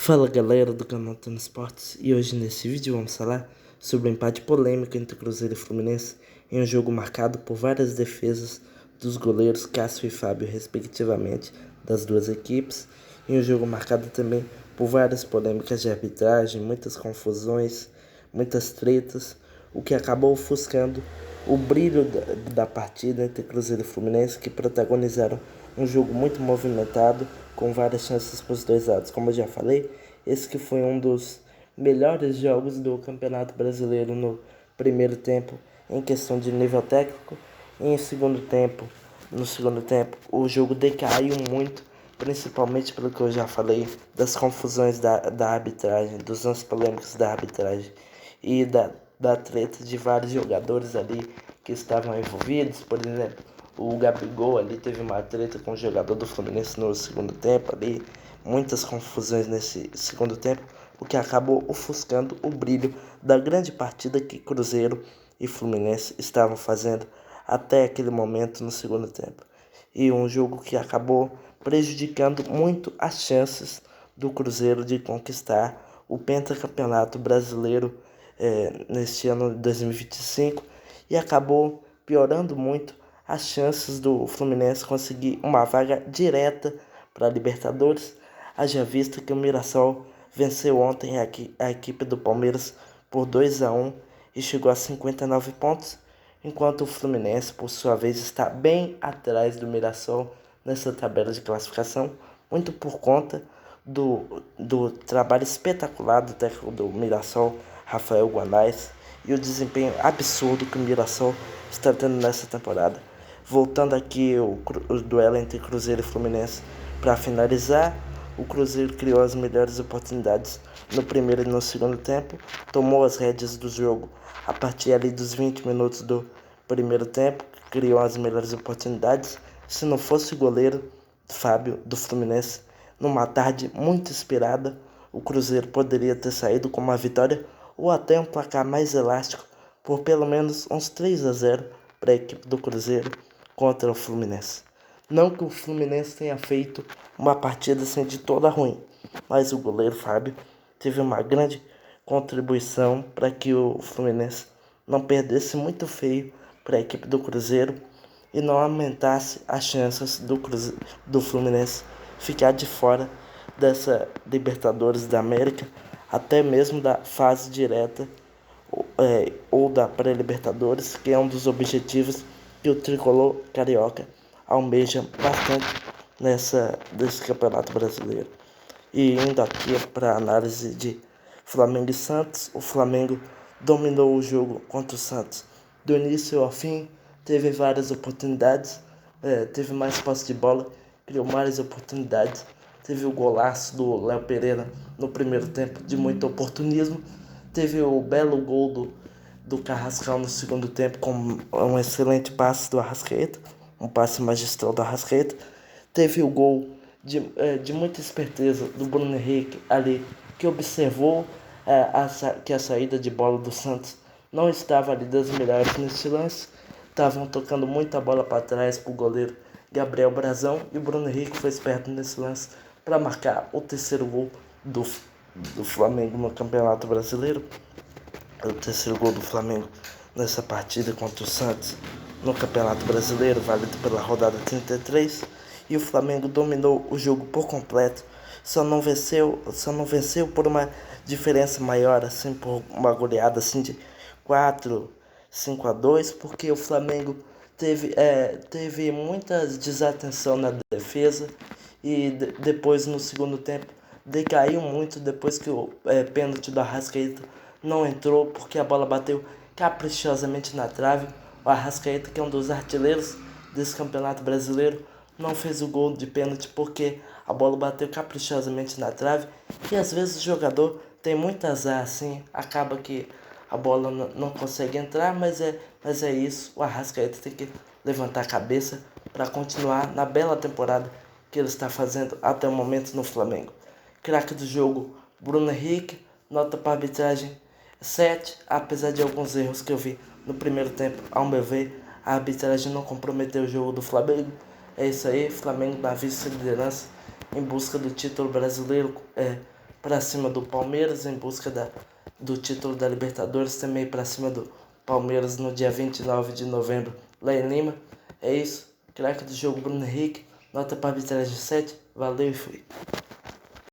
Fala galera do canal Tano Esportes, e hoje nesse vídeo vamos falar sobre o empate polêmico entre Cruzeiro e Fluminense em um jogo marcado por várias defesas dos goleiros Cássio e Fábio respectivamente das duas equipes, em um jogo marcado também por várias polêmicas de arbitragem, muitas confusões, muitas tretas, o que acabou ofuscando o brilho da partida entre Cruzeiro e Fluminense, que protagonizaram um jogo muito movimentado, com várias chances para os dois lados. Como eu já falei, esse que foi um dos melhores jogos do Campeonato Brasileiro no primeiro tempo, em questão de nível técnico. E no segundo tempo, o jogo decaiu muito, principalmente pelo que eu já falei, das confusões da arbitragem, dos lances polêmicos da arbitragem e da treta de vários jogadores ali que estavam envolvidos. Por exemplo, o Gabigol ali teve uma treta com o jogador do Fluminense no segundo tempo ali, muitas confusões nesse segundo tempo, o que acabou ofuscando o brilho da grande partida que Cruzeiro e Fluminense estavam fazendo até aquele momento no segundo tempo. E um jogo que acabou prejudicando muito as chances do Cruzeiro de conquistar o pentacampeonato brasileiro neste ano de 2025, e acabou piorando muito as chances do Fluminense conseguir uma vaga direta para a Libertadores, haja vista que o Mirassol venceu ontem a equipe do Palmeiras por 2-1 e chegou a 59 pontos, enquanto o Fluminense, por sua vez, está bem atrás do Mirassol nessa tabela de classificação, muito por conta do trabalho espetacular do técnico do Mirassol, Rafael Guanais, e o desempenho absurdo que o Mirassol está tendo nessa temporada. Voltando aqui o duelo entre Cruzeiro e Fluminense para finalizar, o Cruzeiro criou as melhores oportunidades no primeiro e no segundo tempo, tomou as rédeas do jogo a partir ali dos 20 minutos do primeiro tempo, criou as melhores oportunidades. Se não fosse o goleiro Fábio do Fluminense, numa tarde muito inspirada, o Cruzeiro poderia ter saído com uma vitória ou até um placar mais elástico por pelo menos uns 3-0 para a equipe do Cruzeiro contra o Fluminense. Não que o Fluminense tenha feito uma partida assim de toda ruim, mas o goleiro Fábio teve uma grande contribuição para que o Fluminense não perdesse muito feio para a equipe do Cruzeiro e não aumentasse as chances do Fluminense ficar de fora dessa Libertadores da América, até mesmo da fase direta ou da pré-Libertadores, que é um dos objetivos que o tricolor carioca almeja bastante desse Campeonato Brasileiro. E indo aqui para a análise de Flamengo e Santos, o Flamengo dominou o jogo contra o Santos do início ao fim, teve várias oportunidades, teve mais posse de bola, criou mais oportunidades, teve o golaço do Léo Pereira no primeiro tempo de muito oportunismo, teve o belo gol do Carrascal no segundo tempo com um excelente passe do Arrascaeta, um passe magistral do Arrascaeta. Teve o gol de muita esperteza do Bruno Henrique ali, que observou que a saída de bola do Santos não estava ali das melhores nesse lance. Estavam tocando muita bola para trás para o goleiro Gabriel Brazão, e o Bruno Henrique foi esperto nesse lance para marcar o terceiro gol do Flamengo no Campeonato Brasileiro. O terceiro gol do Flamengo nessa partida contra o Santos no Campeonato Brasileiro, válido pela rodada 33, e o Flamengo dominou o jogo por completo, só não venceu por uma diferença maior, assim, por uma goleada assim de 4-5-2, porque o Flamengo teve muita desatenção na defesa e depois no segundo tempo decaiu muito depois que o pênalti do Arrascaeta não entrou, porque a bola bateu caprichosamente na trave. O Arrascaeta, que é um dos artilheiros desse Campeonato Brasileiro, não fez o gol de pênalti porque a bola bateu caprichosamente na trave, e às vezes o jogador tem muito azar assim, acaba que a bola não consegue entrar, mas é isso, o Arrascaeta tem que levantar a cabeça para continuar na bela temporada que ele está fazendo até o momento no Flamengo. Craque do jogo, Bruno Henrique, nota para arbitragem 7, apesar de alguns erros que eu vi no primeiro tempo. Ao meu ver, a arbitragem não comprometeu o jogo do Flamengo. É isso aí, Flamengo na vice-liderança em busca do título brasileiro para cima do Palmeiras em busca do título da Libertadores, também para cima do Palmeiras no dia 29 de novembro lá em Lima. É isso, craque do jogo Bruno Henrique, nota para arbitragem 7, valeu e fui.